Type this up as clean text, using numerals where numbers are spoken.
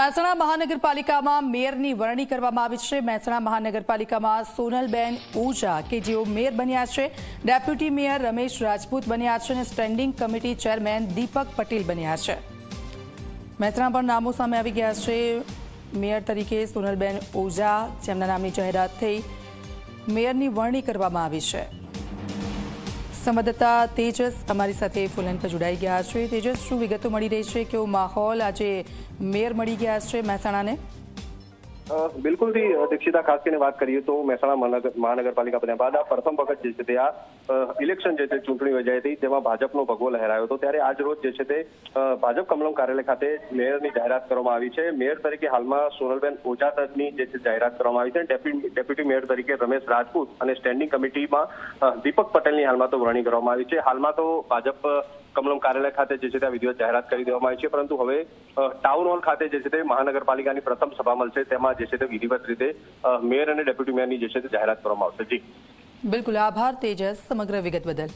મહેસાણા મહાનગરપાલિકામાં મેયરની વરણી કરવામાં આવી છે। મહેસાણા મહાનગરપાલિકામાં સોનલબેન ઓઝા કે જેઓ મેયર બન્યા છે, ડેપ્યુટી મેયર રમેશ રાજપૂત બન્યા છે અને સ્ટેન્ડિંગ કમિટી ચેરમેન દીપક પટેલ બન્યા છે। મહેસાણા પર નામો સામે આવી ગયા છે। મેયર તરીકે સોનલબેન ઓઝા, જેમના નામની જાહેરાત થઈ, મેયરની વરણી કરવામાં આવી છે। સંવાદદાતા તેજસ અમારી સાથે ફોન પર જોડાઈ ગયા છે। તેજસ, શું વિગતો મળી રહી છે? કેવો માહોલ આજે મેયર મળી ગયા છે મહેસાણાને? બિલકુલ થી દીક્ષિતા, ખાસ કરીને વાત કરીએ તો મહેસાણા મહાનગરપાલિકા બન્યા બાદ આ પ્રથમ વખત જે છે તે આ ઇલેક્શન જે છે ચૂંટણી યોજાઈ હતી, તેમાં ભાજપનો ભગવો લહેરાયો હતો। ત્યારે આજ રોજ જે છે તે ભાજપ કમલમ કાર્યાલય ખાતે મેયરની જાહેરાત કરવામાં આવી છે। મેયર તરીકે હાલમાં સોનલબેન ઓઝાની જે છે જાહેરાત કરવામાં આવી છે। ડેપ્યુટી મેયર તરીકે રમેશ રાજપૂત અને સ્ટેન્ડિંગ કમિટીમાં દીપક પટેલની હાલમાં તો વરણી કરવામાં આવી છે। હાલમાં તો ભાજપ કમલમ કાર્યાલય ખાતે જે છે તે વિધિવત જાહેરાત કરી દેવામાં આવી છે, પરંતુ હવે ટાઉન હોલ ખાતે જે છે તે મહાનગરપાલિકાની પ્રથમ સભા મળશે, તેમાં જે છે તે વિધિવત રીતે મેયર અને ડેપ્યુટી મેયરની જે છે તે જાહેરાત કરવામાં આવશે। જી બિલકુલ, આભાર તેજસ સમગ્ર વિગત બદલ।